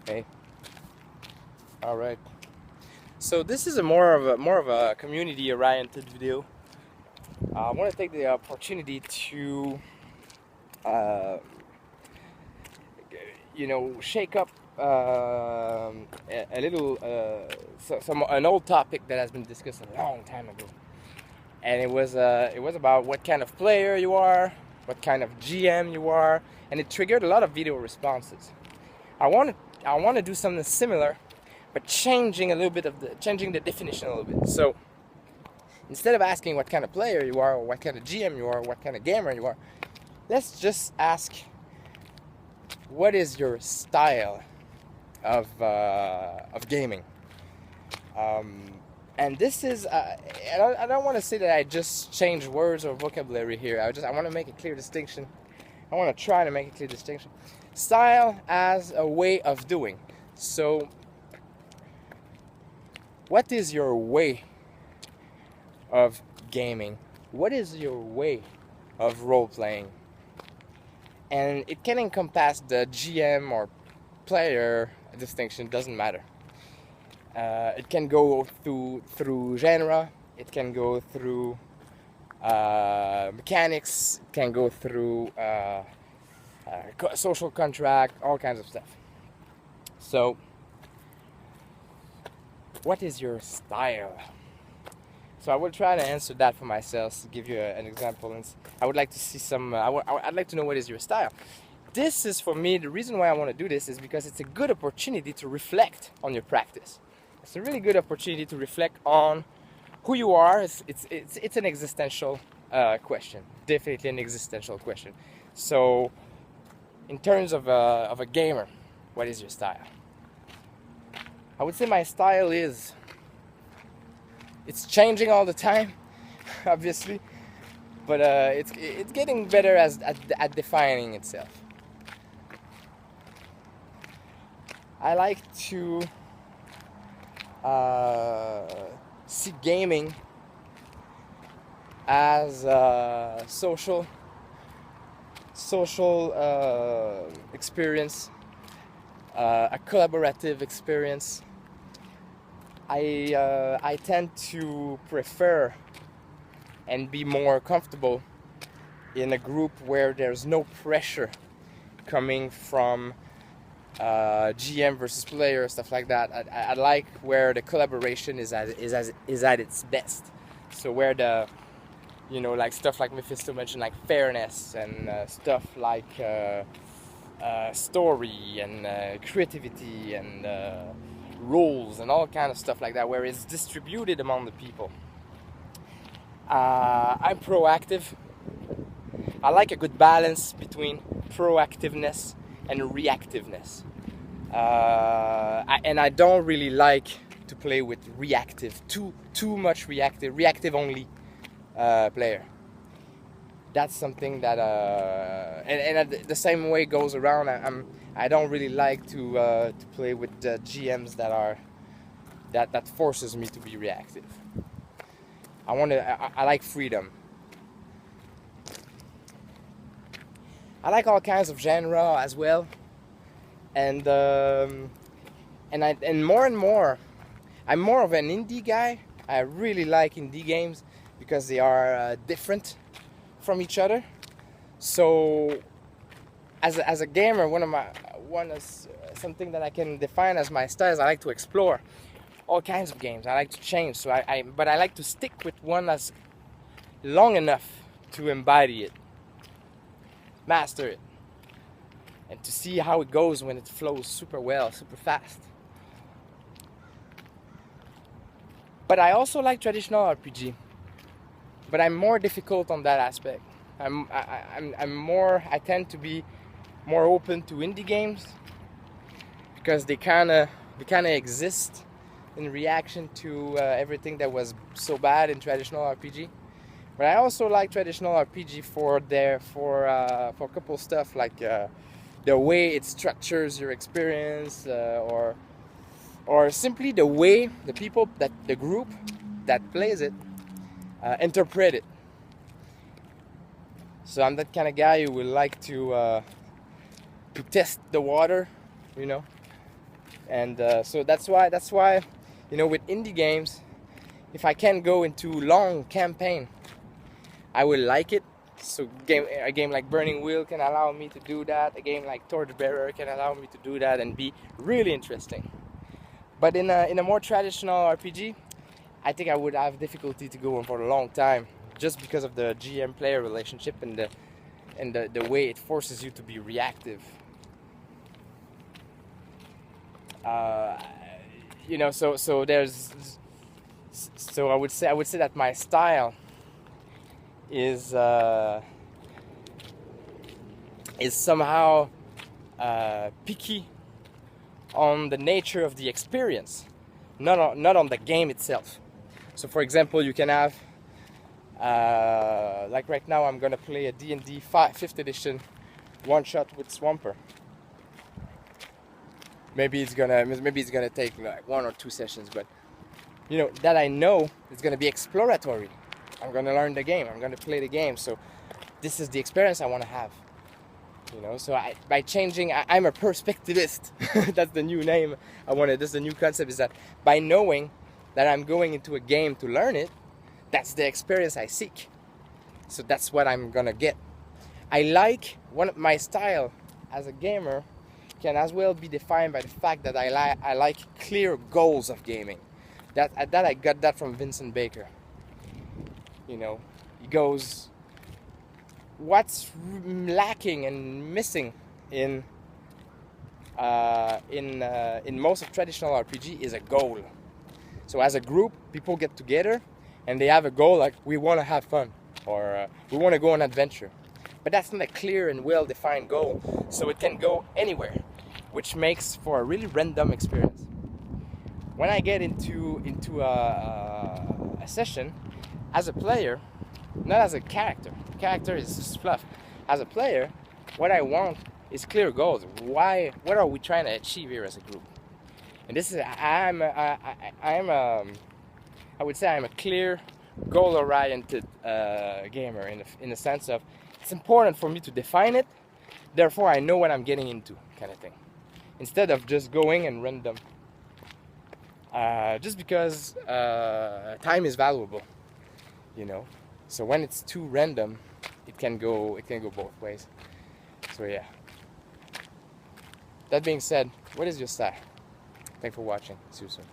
Hey, all right. So this is a more of a community-oriented video. I want to take the opportunity to, uh, shake up a little some an old topic that has been discussed a long time ago, and it was about what kind of player you are, what kind of GM you are, and it triggered a lot of video responses. I want to do something similar, but changing the definition a little bit. So instead of asking what kind of player you are, or what kind of GM you are, or what kind of gamer you are, let's just ask what is your style of gaming. Um, and this is I don't want to say that I just change words or vocabulary here. I want to make a clear distinction. I want to try to make a clear distinction. Style as a way of doing. So, what is your way of gaming? What is your way of role playing? And it can encompass the GM or player distinction, doesn't matter. It can go through genre, it can go through mechanics, it can go through social contract, all kinds of stuff. So, what is your style? So I will try to answer that for myself, to give you an example. And I would like to see some. I'd like to know what is your style. This is for me. The reason why I want to do this is because it's a good opportunity to reflect on your practice. It's a really good opportunity to reflect on who you are. It's an existential question. Definitely an existential question. So, in terms of a gamer, what is your style? I would say my style is. It's changing all the time, obviously, but it's getting better at defining itself. I like to see gaming as a social experience, a collaborative experience. I tend to prefer and be more comfortable in a group where there's no pressure coming from GM versus player, stuff like that. I like where the collaboration is at its best. So where like stuff like Mephisto mentioned, like fairness and stuff like story and creativity and rules and all kind of stuff like that, where it's distributed among the people. I'm proactive. I like a good balance between proactiveness and reactiveness. And I don't really like to play with too much reactive only player. That's something that and the same way goes around. I don't really like to play with GMs that forces me to be reactive. I like freedom. I like all kinds of genre as well, and more and more, I'm more of an indie guy. I really like indie games because they are different from each other. So, as a gamer, something that I can define as my style is I like to explore all kinds of games. I like to change. But I like to stick with one as long enough to embody it, master it, and to see how it goes when it flows super well, super fast. But I also like traditional RPG. But I'm more difficult on that aspect. I tend to be more open to indie games because they kind of exist in reaction to everything that was so bad in traditional RPG. But I also like traditional RPG for a couple stuff like the way it structures your experience, or simply the way the group that plays it interpret it. So I'm that kind of guy who would like to test the water, And so that's why, you know, with indie games, if I can go into long campaign, I will like it. So a game like Burning Wheel can allow me to do that. A game like Torchbearer can allow me to do that and be really interesting. But in a more traditional RPG, I think I would have difficulty to go on for a long time, just because of the GM player relationship and the way it forces you to be reactive. You know, so there's, so I would say that my style is somehow picky on the nature of the experience, not on the game itself. So for example, you can have like right now I'm gonna play a D&D 5th edition one shot with Swamper. Maybe it's gonna take like 1 or 2 sessions, but you know that I know it's gonna be exploratory. I'm gonna learn the game. I'm gonna play the game. So this is the experience I want to have. You know, so by changing, I'm a perspectivist. That's the new name I wanted. This is the new concept. Is that by knowing that I'm going into a game to learn it, that's the experience I seek. So that's what I'm gonna get. I like my style as a gamer can as well be defined by the fact that I like clear goals of gaming. That I got that from Vincent Baker. You know, he goes, what's lacking and missing in most of traditional RPG is a goal. So as a group, people get together and they have a goal, like we want to have fun or we want to go on an adventure. But that's not a clear and well-defined goal, so it can go anywhere, which makes for a really random experience. When I get into a session as a player, not as a character. Character is just fluff. As a player, what I want is clear goals. What are we trying to achieve here as a group? And this is I would say I'm a clear, goal-oriented gamer in the sense of it's important for me to define it. Therefore, I know what I'm getting into, kind of thing. Instead of just going and random. Just because time is valuable, you know. So when it's too random, it can go both ways. So yeah. That being said, what is your style? Thanks for watching. See you soon.